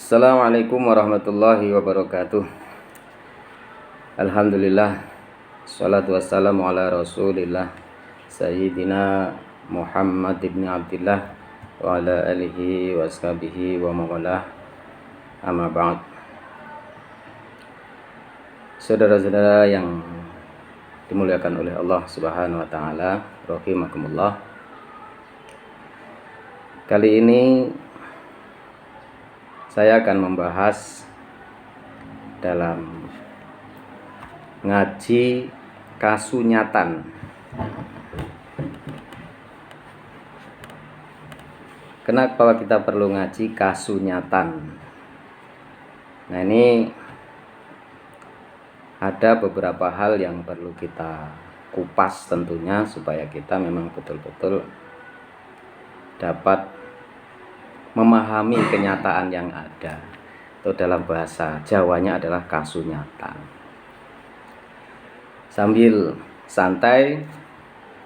Assalamualaikum warahmatullahi wabarakatuh. Alhamdulillah, salatu wassalamu ala rasulillah Sayyidina Muhammad ibn Abdillah wa ala alihi wa ashabihi wa mawalah. Amma ba'd. Saudara-saudara yang dimuliakan oleh Allah Subhanahu wa taala, rahimakumullah. Kali ini saya akan membahas dalam ngaji kasunyatan. Kenapa kita perlu ngaji kasunyatan? Nah, ini ada beberapa hal yang perlu kita kupas tentunya supaya kita memang betul-betul dapat memahami kenyataan yang ada. Itu dalam bahasa Jawanya adalah kasunyatan. Sambil santai,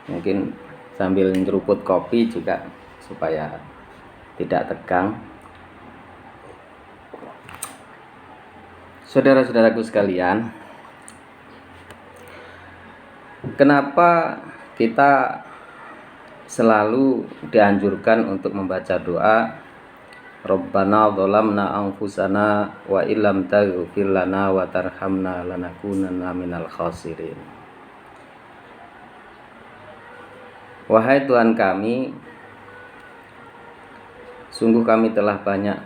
mungkin sambil nyeruput kopi juga supaya tidak tegang. Saudara-saudaraku sekalian, kenapa kita selalu dianjurkan untuk membaca doa Rabbana dzalamna anfusana wa illam taghfir lana wa tarhamna lanakunanna minal khasirin. Wahai Tuhan kami, sungguh kami telah banyak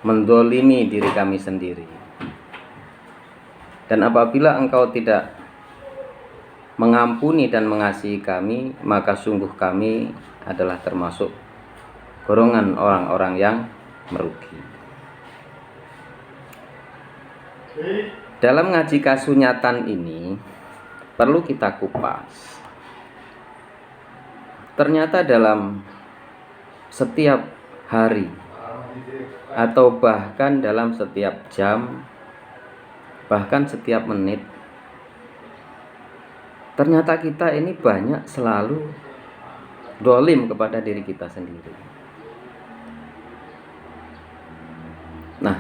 mendolimi diri kami sendiri. Dan apabila Engkau tidak mengampuni dan mengasihi kami, maka sungguh kami adalah termasuk golongan orang-orang yang merugi. Dalam ngaji kasunyatan ini perlu kita kupas. Ternyata dalam setiap hari atau bahkan dalam setiap jam, bahkan setiap menit, ternyata kita ini banyak selalu dolim kepada diri kita sendiri. Nah,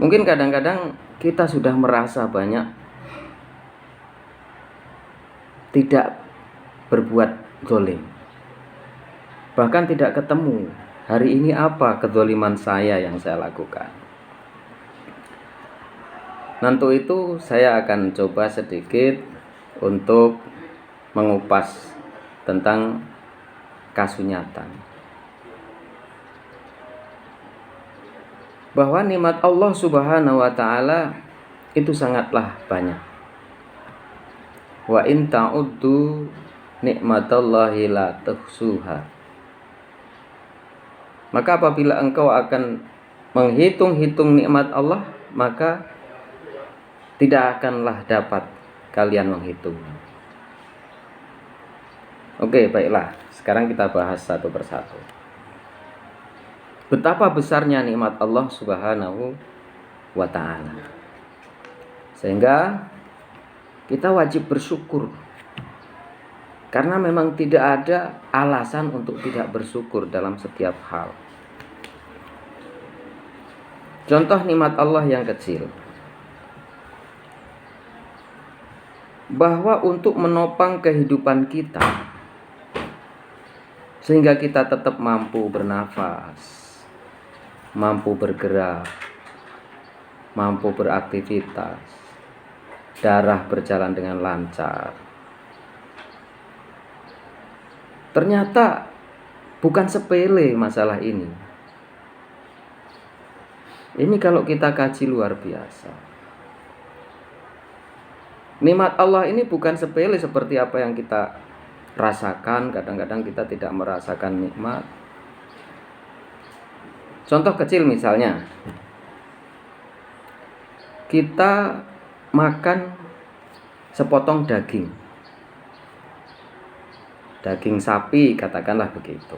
mungkin kadang-kadang kita sudah merasa banyak tidak berbuat dolim, bahkan tidak ketemu hari ini apa kedoliman saya yang saya lakukan. Nanti itu saya akan coba sedikit untuk mengupas tentang kasunyatan, bahwa nikmat Allah Subhanahu wa taala itu sangatlah banyak. Wa in ta'uddu nikmatallahi la tuhsuha. Maka apabila engkau akan menghitung-hitung nikmat Allah, maka tidak akanlah dapat kalian menghitungnya. Oke, baiklah. Sekarang kita bahas satu persatu. Betapa besarnya nikmat Allah Subhanahu wa ta'ala, sehingga kita wajib bersyukur. Karena memang tidak ada alasan untuk tidak bersyukur dalam setiap hal. Contoh nikmat Allah yang kecil, bahwa untuk menopang kehidupan kita sehingga kita tetap mampu bernafas, mampu bergerak, mampu beraktivitas, darah berjalan dengan lancar. Ternyata bukan sepele masalah ini. Ini kalau kita kaji luar biasa. Nikmat Allah ini bukan sepele seperti apa yang kita rasakan. Kadang-kadang kita tidak merasakan nikmat. Contoh kecil misalnya, kita makan sepotong daging sapi, katakanlah begitu.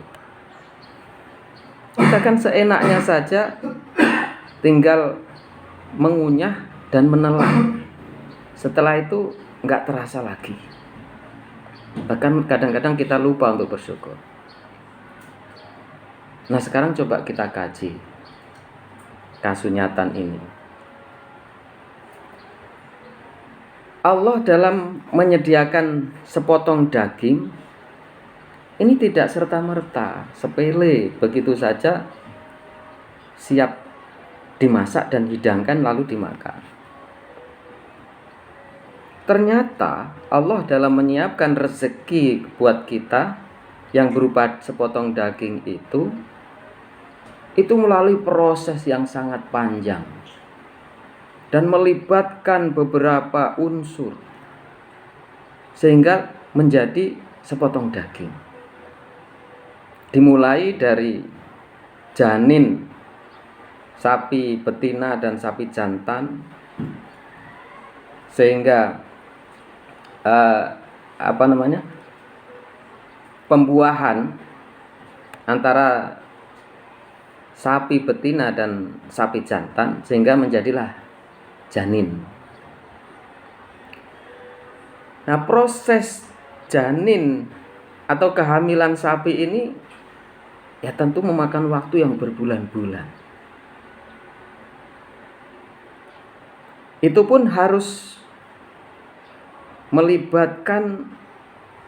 Kita kan seenaknya saja tinggal mengunyah dan menelan. Setelah itu nggak terasa lagi. Bahkan kadang-kadang kita lupa untuk bersyukur. Nah, sekarang coba kita kaji. kasunyatan ini. Allah dalam menyediakan sepotong daging ini tidak serta-merta, sepele, begitu saja siap dimasak dan hidangkan lalu dimakan. Ternyata Allah dalam menyiapkan rezeki buat kita yang berupa sepotong daging itu melalui proses yang sangat panjang dan melibatkan beberapa unsur sehingga menjadi sepotong daging. Dimulai dari janin sapi betina dan sapi jantan sehingga pembuahan antara sapi betina dan sapi jantan sehingga menjadilah janin. Nah, proses janin atau kehamilan sapi ini ya tentu memakan waktu yang berbulan-bulan. Itu pun harus melibatkan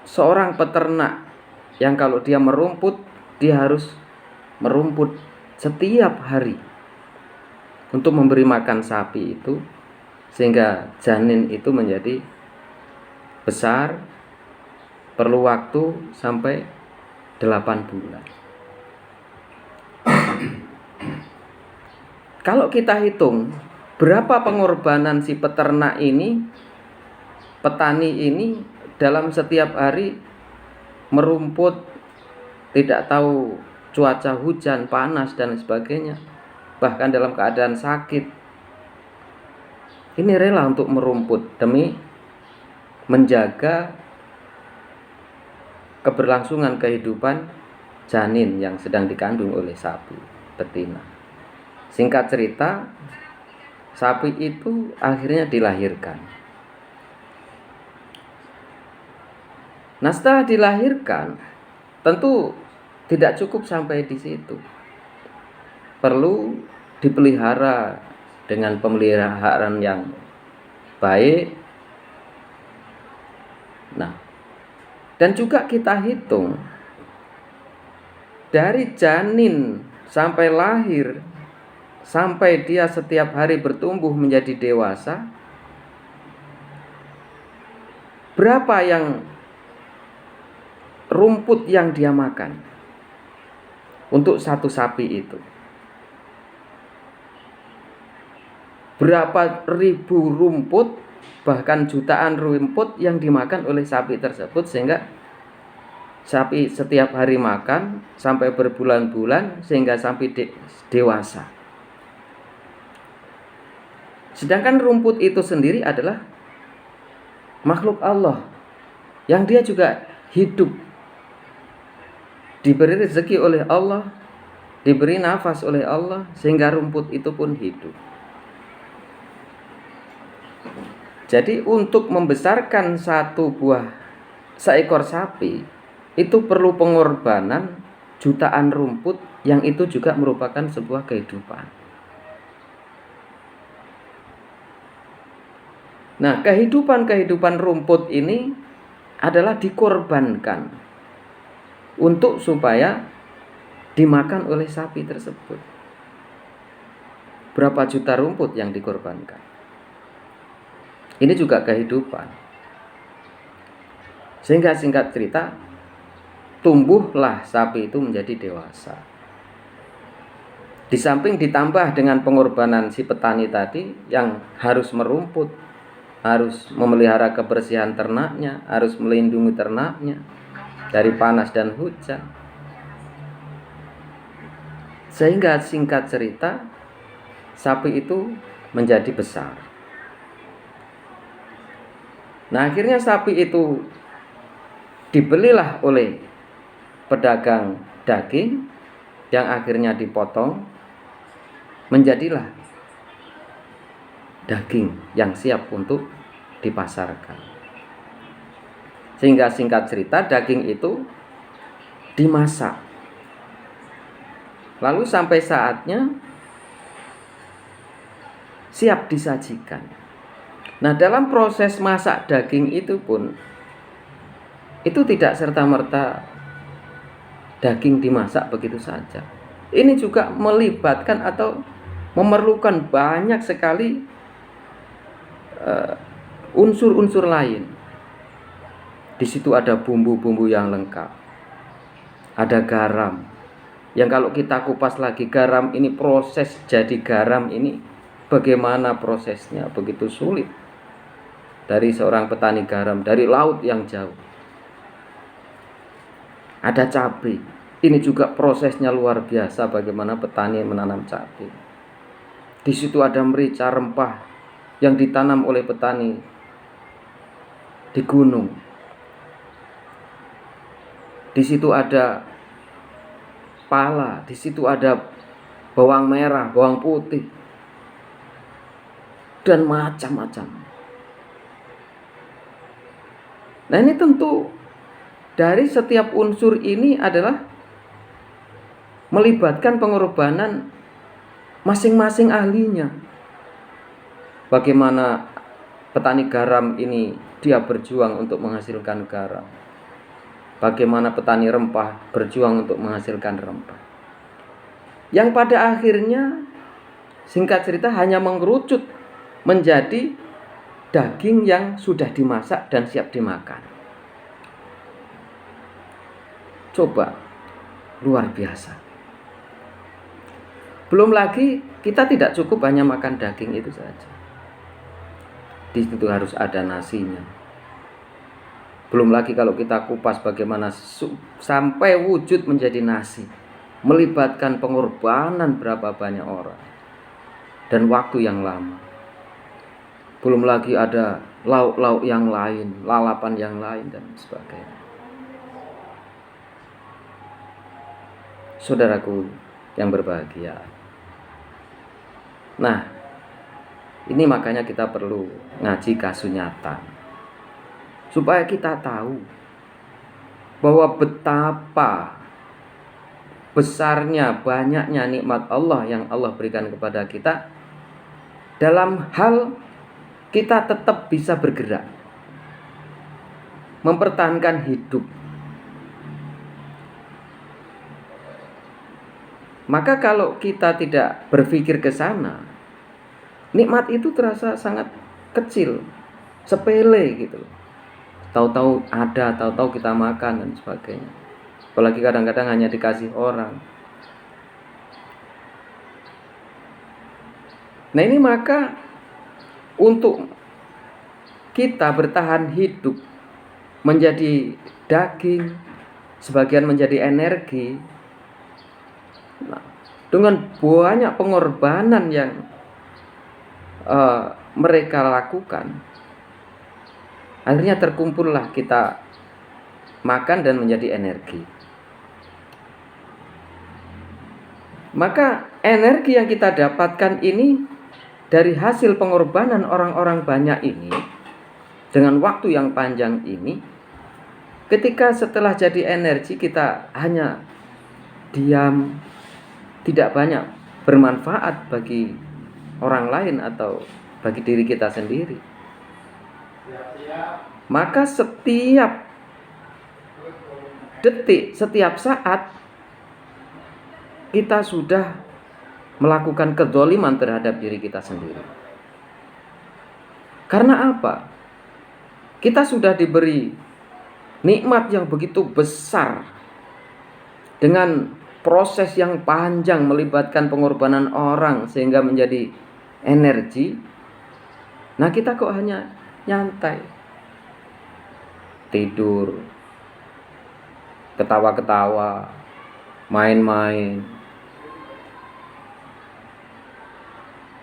seorang peternak yang kalau dia merumput, dia harus merumput setiap hari untuk memberi makan sapi itu sehingga janin itu menjadi besar, perlu waktu sampai 8 bulan. Kalau kita hitung berapa pengorbanan si peternak ini, petani ini dalam setiap hari merumput, tidak tahu cuaca hujan, panas dan sebagainya, bahkan dalam keadaan sakit, ini rela untuk merumput demi menjaga keberlangsungan kehidupan janin yang sedang dikandung oleh sapi betina. Singkat cerita, sapi itu akhirnya dilahirkan. Nah, setelah dilahirkan, tentu tidak cukup sampai di situ. Perlu dipelihara dengan pemeliharaan yang baik. Nah, dan juga kita hitung dari janin sampai lahir sampai dia setiap hari bertumbuh menjadi dewasa, berapa yang rumput yang dia makan untuk satu sapi itu? Berapa ribu rumput, bahkan jutaan rumput yang dimakan oleh sapi tersebut sehingga sapi setiap hari makan sampai berbulan-bulan sehingga sapi dewasa. Sedangkan rumput itu sendiri adalah makhluk Allah yang dia juga hidup, diberi rezeki oleh Allah, diberi nafas oleh Allah sehingga rumput itu pun hidup. Jadi untuk membesarkan seekor sapi itu perlu pengorbanan jutaan rumput yang itu juga merupakan sebuah kehidupan. Nah, kehidupan rumput ini adalah dikorbankan untuk supaya dimakan oleh sapi tersebut. Berapa juta rumput yang dikorbankan? Ini juga kehidupan. Sehingga singkat cerita, tumbuhlah sapi itu menjadi dewasa. Di samping ditambah dengan pengorbanan si petani tadi yang harus merumput, harus memelihara kebersihan ternaknya, harus melindungi ternaknya dari panas dan hujan. Sehingga singkat cerita, sapi itu menjadi besar. Nah, akhirnya sapi itu dibelilah oleh pedagang daging yang akhirnya dipotong menjadilah daging yang siap untuk dipasarkan. Sehingga singkat cerita daging itu dimasak. Lalu sampai saatnya siap disajikan. Nah, dalam proses masak daging itu pun, itu tidak serta-merta daging dimasak begitu saja. Ini juga melibatkan atau memerlukan banyak sekali unsur-unsur lain. Di situ ada bumbu-bumbu yang lengkap. Ada garam. Yang kalau kita kupas lagi, garam ini, proses jadi garam ini bagaimana prosesnya, begitu sulit. Dari seorang petani garam dari laut yang jauh. Ada cabai. Ini juga prosesnya luar biasa, bagaimana petani menanam cabai. Di situ ada merica, rempah yang ditanam oleh petani di gunung. Di situ ada pala, di situ ada bawang merah, bawang putih, dan macam-macam. Nah, ini tentu dari setiap unsur ini adalah melibatkan pengorbanan masing-masing ahlinya. Bagaimana petani garam ini dia berjuang untuk menghasilkan garam. Bagaimana petani rempah berjuang untuk menghasilkan rempah. Yang pada akhirnya, singkat cerita, hanya mengerucut menjadi daging yang sudah dimasak dan siap dimakan. Coba, luar biasa. Belum lagi kita tidak cukup hanya makan daging itu saja. Di situ harus ada nasinya. Belum lagi kalau kita kupas bagaimana sampai wujud menjadi nasi. Melibatkan pengorbanan berapa banyak orang. Dan waktu yang lama. Belum lagi ada lauk-lauk yang lain, lalapan yang lain dan sebagainya. Saudaraku yang berbahagia. Nah, ini makanya kita perlu ngaji kasunyatan. Supaya kita tahu bahwa betapa besarnya, banyaknya nikmat Allah yang Allah berikan kepada kita, dalam hal kita tetap bisa bergerak, mempertahankan hidup. Maka kalau kita tidak berpikir ke sana, nikmat itu terasa sangat kecil, sepele gitu. Tahu-tahu ada, tahu-tahu kita makan dan sebagainya. Apalagi kadang-kadang hanya dikasih orang. Nah, ini maka untuk kita bertahan hidup menjadi daging, sebagian menjadi energi. Nah, dengan banyak pengorbanan yang mereka lakukan, akhirnya terkumpullah kita makan dan menjadi energi. Maka energi yang kita dapatkan ini dari hasil pengorbanan orang-orang banyak ini, dengan waktu yang panjang ini, ketika setelah jadi energi kita hanya diam, tidak banyak bermanfaat bagi orang lain atau bagi diri kita sendiri. Maka setiap detik, setiap saat kita sudah melakukan kedzaliman terhadap diri kita sendiri. Karena apa? Kita sudah diberi nikmat yang begitu besar dengan proses yang panjang melibatkan pengorbanan orang sehingga menjadi energi. Nah, kita kok hanya nyantai, tidur, ketawa-ketawa, main-main.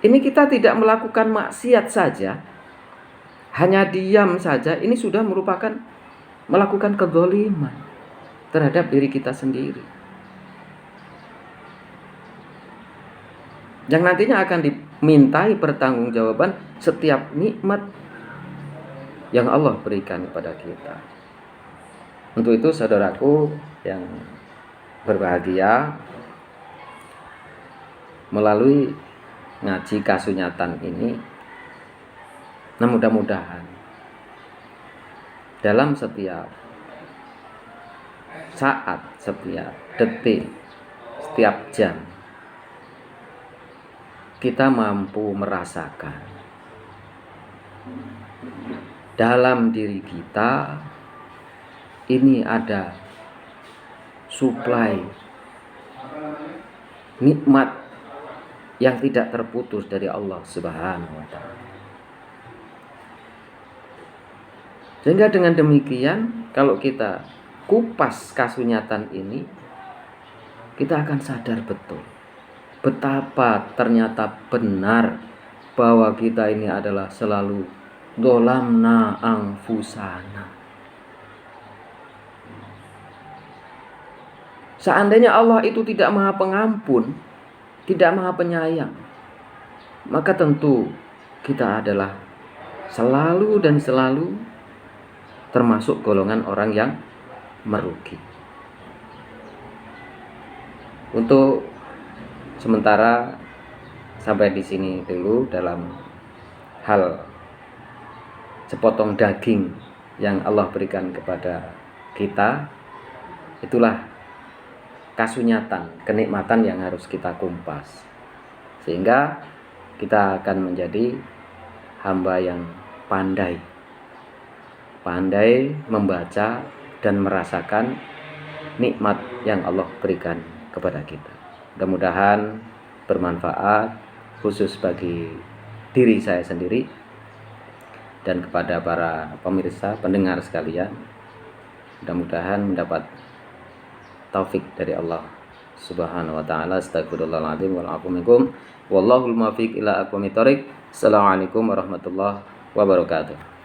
Ini kita tidak melakukan maksiat saja, hanya diam saja, ini sudah merupakan melakukan kedzaliman terhadap diri kita sendiri, yang nantinya akan dimintai pertanggungjawaban setiap nikmat yang Allah berikan kepada kita. Untuk itu saudaraku yang berbahagia, melalui ngaji kasunyatan ini. Nah, mudah-mudahan dalam setiap saat, setiap detik, setiap jam kita mampu merasakan dalam diri kita ini ada suplai nikmat yang tidak terputus dari Allah Subhanahu wa Ta'ala. Sehingga dengan demikian, kalau kita kupas kasunyatan ini, kita akan sadar betul betapa ternyata benar bahwa kita ini adalah selalu dolamna anfusana. Seandainya Allah itu tidak maha pengampun, tidak maha penyayang, maka tentu kita adalah selalu dan selalu termasuk golongan orang yang merugi. Untuk sementara sampai di sini dulu dalam hal sepotong daging yang Allah berikan kepada kita. Itulah kasunyatan, kenikmatan yang harus kita kumpas, sehingga kita akan menjadi hamba yang pandai membaca dan merasakan nikmat yang Allah berikan kepada kita. Mudah-mudahan bermanfaat, khusus bagi diri saya sendiri dan kepada para pemirsa, pendengar sekalian. Mudah-mudahan mendapat taufik dari Allah Subhanahu wa Ta'ala. Astagfirullahaladzim wal afu minkum. Wallahul muwaffiq ila aqwamit thoriq. Assalamualaikum warahmatullahi wabarakatuh.